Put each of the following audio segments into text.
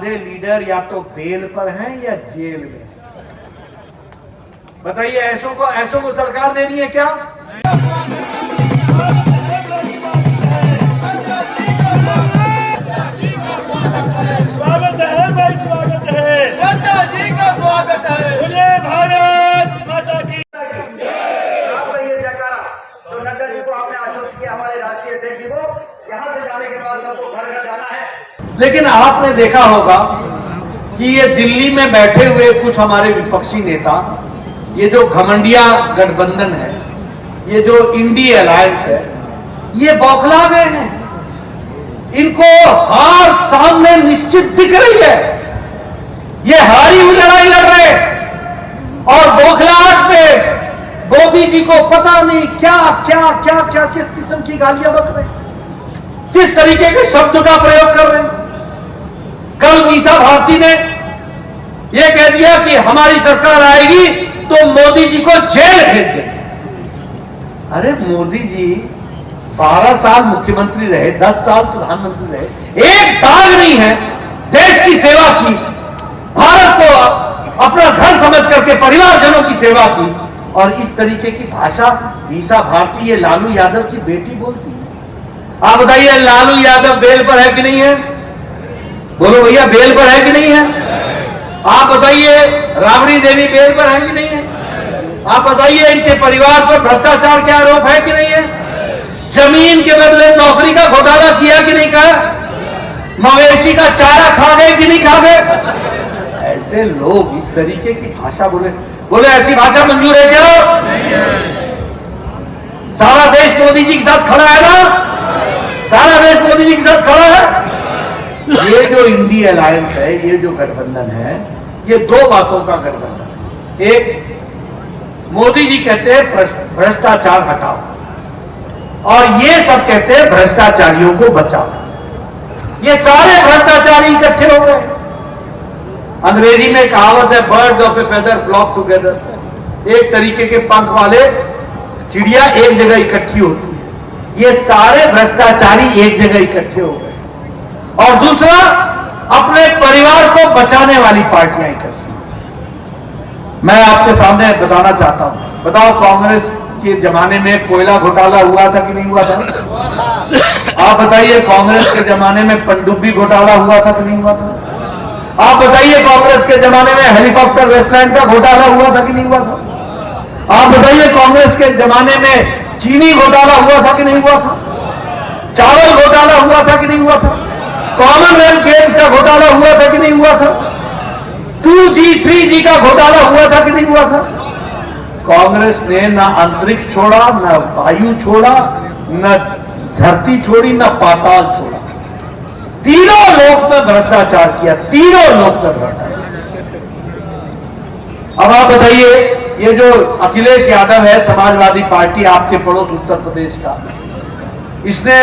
आधे लीडर या तो बेल पर हैं या जेल में हैं। बताइए ऐसों को सरकार देनी है क्या? स्वागत है भाई, स्वागत है नड्डा जी का, स्वागत है। बोले भारत माता की। आपका ये जयकारा जो नड्डा जी को आपने आश्वस्त किया, हमारे राष्ट्रीय अध्यक्ष जी को, यहाँ से जाने के बाद सबको घर घर जाना है। लेकिन आपने देखा होगा कि ये दिल्ली में बैठे हुए कुछ हमारे विपक्षी नेता, ये जो घमंडिया गठबंधन है, ये जो इंडी अलायंस है, ये बौखला गए हैं। इनको हार सामने निश्चित दिख रही है। ये हारी हुई लड़ाई लड़ रहे और बौखलाहट में मोदी जी को पता नहीं क्या क्या क्या क्या किस किस्म की गालियां बक रहे, किस तरीके के शब्द का प्रयोग कर रहे हैं। कल मीसा भारती ने यह कह दिया कि हमारी सरकार आएगी तो मोदी जी को जेल भेज देंगे। अरे मोदी जी 12 साल मुख्यमंत्री रहे, 10 साल प्रधानमंत्री रहे, एक दाग नहीं है, देश की सेवा की, भारत को अपना घर समझ करके परिवारजनों की सेवा की, और इस तरीके की भाषा मीसा भारती, ये लालू यादव की बेटी बोलती है। आप बताइए लालू यादव बेल पर है कि नहीं है? बोलो भैया, बेल पर है कि नहीं है? आप बताइए राबड़ी देवी बेल पर है कि नहीं है? आप बताइए इनके परिवार पर भ्रष्टाचार के आरोप है कि नहीं है? जमीन के बदले नौकरी का घोटाला किया कि नहीं कहा? मवेशी का चारा खा गए कि नहीं खा गए? ऐसे लोग इस तरीके की भाषा बोले ऐसी भाषा मंजूर है क्या? सारा देश मोदी जी के साथ खड़ा है ना? सारा देश मोदी जी के साथ खड़ा है। ये जो इंडी अलायंस है, ये जो गठबंधन है, ये दो बातों का गठबंधन है। एक, मोदी जी कहते हैं भ्रष्टाचार हटाओ, और ये सब कहते हैं भ्रष्टाचारियों को बचाओ। ये सारे भ्रष्टाचारी इकट्ठे हो गए। अंग्रेजी में कहावत है, birds of a feather flock together. एक तरीके के पंख वाले चिड़िया एक जगह इकट्ठी होती है। ये सारे भ्रष्टाचारी एक जगह इकट्ठे हो गए। और दूसरा, अपने परिवार को बचाने वाली पार्टियां इकट्ठी। मैं आपके सामने बताना चाहता हूं, बताओ कांग्रेस के जमाने में कोयला घोटाला हुआ था कि नहीं हुआ था? आप बताइए कांग्रेस के जमाने में पनडुब्बी घोटाला हुआ था कि नहीं हुआ था? आप बताइए कांग्रेस के जमाने में हेलीकॉप्टर वेस्टलैंड का घोटाला हुआ था कि नहीं हुआ था? आप बताइए कांग्रेस के जमाने में चीनी घोटाला हुआ था कि नहीं हुआ था? चावल घोटाला हुआ था कि नहीं हुआ था? कॉमनवेल्थ गेम्स का घोटाला हुआ था कि नहीं हुआ था? 2G 3G का घोटाला हुआ था कि नहीं हुआ था? कांग्रेस ने ना अंतरिक्ष छोड़ा, ना वायु छोड़ा, न धरती छोड़ी, न पाताल छोड़ा। तीनों लोक में भ्रष्टाचार किया, तीनों लोक में भ्रष्टाचार। अब आप बताइए, ये जो अखिलेश यादव है, समाजवादी पार्टी, आपके पड़ोस उत्तर प्रदेश का, इसने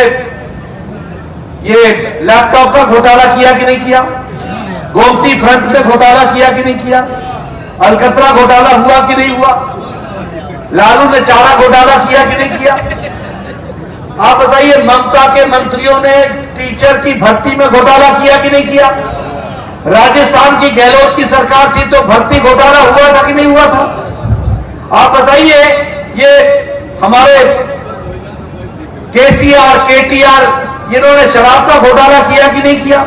ये लैपटॉप का घोटाला किया कि नहीं किया? गोमती फ्रंट में घोटाला किया कि नहीं किया? अलकतरा घोटाला हुआ कि नहीं हुआ? लालू ने चारा घोटाला किया कि नहीं किया? आप बताइए ममता के मंत्रियों ने टीचर की भर्ती में घोटाला किया कि नहीं किया? राजस्थान की गहलोत की सरकार थी तो भर्ती घोटाला हुआ था कि नहीं हुआ था? आप बताइए ये हमारे केसीआर, केटीआर, इन्होंने शराब का घोटाला किया कि नहीं किया?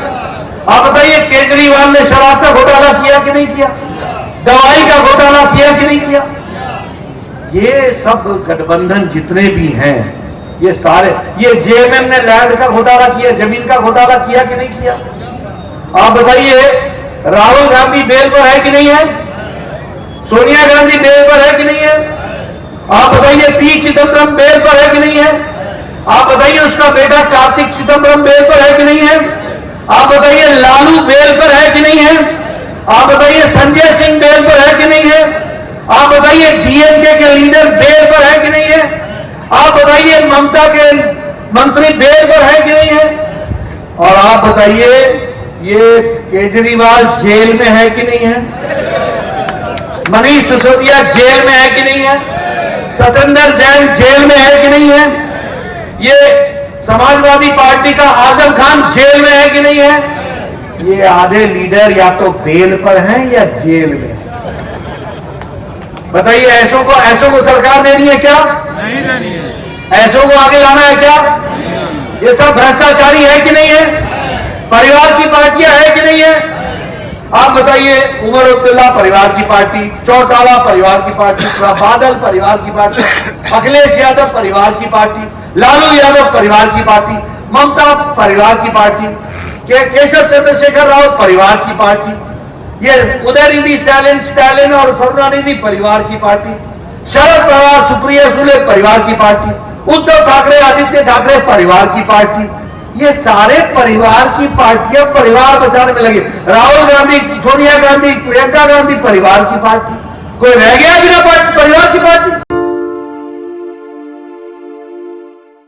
आप बताइए केजरीवाल ने शराब का घोटाला किया कि नहीं किया? दवाई का घोटाला किया कि नहीं किया? ये सब गठबंधन जितने भी हैं, ये सारे, ये जेएमएम ने लैंड का घोटाला किया, जमीन का घोटाला किया कि नहीं किया? आप बताइए राहुल गांधी बेल पर है कि नहीं है? सोनिया गांधी बेल पर है कि नहीं है? आप बताइए पी चिदम्बरम बेल पर है कि नहीं है? आप बताइए उसका बेटा कार्तिक चिदम्बरम बेल पर है कि नहीं है? आप बताइए लालू बेल पर है कि नहीं है? आप बताइए संजय सिंह बेल पर है कि नहीं है? आप बताइए डीएमके के लीडर बेल पर है कि नहीं है? आप बताइए ममता के मंत्री बेल पर है कि नहीं है? और आप बताइए ये केजरीवाल जेल में है कि नहीं है? मनीष सिसोदिया जेल में है कि नहीं है? सतेंद्र जैन जेल में है कि नहीं है? ये समाजवादी पार्टी का आजम खान जेल में है कि नहीं है? ये आधे लीडर या तो बेल पर हैं या जेल में हैं। बताइए, ऐसों को सरकार देनी है क्या? नहीं देनी है। ऐसों को आगे लाना है क्या? ये सब भ्रष्टाचारी है कि नहीं है? परिवार की पार्टियां है कि नहीं है? आप बताइए, उमर अब्दुल्ला परिवार की पार्टी, चौटाला परिवार की पार्टी, बादल परिवार की पार्टी, अखिलेश यादव परिवार की पार्टी, लालू यादव परिवार की पार्टी, ममता परिवार की पार्टी, केशव चंद्रशेखर राव परिवार की पार्टी, ये उदयनिधि स्टालिन और करुणानिधि परिवार की पार्टी, शरद पवार सुप्रिया सुले परिवार की पार्टी, उद्धव ठाकरे आदित्य ठाकरे परिवार की पार्टी। ये सारे परिवार की पार्टियां परिवार बचाने में लगी। राहुल गांधी, सोनिया गांधी, प्रियंका गांधी परिवार की पार्टी। कोई रह गया बिना परिवार की पार्टी?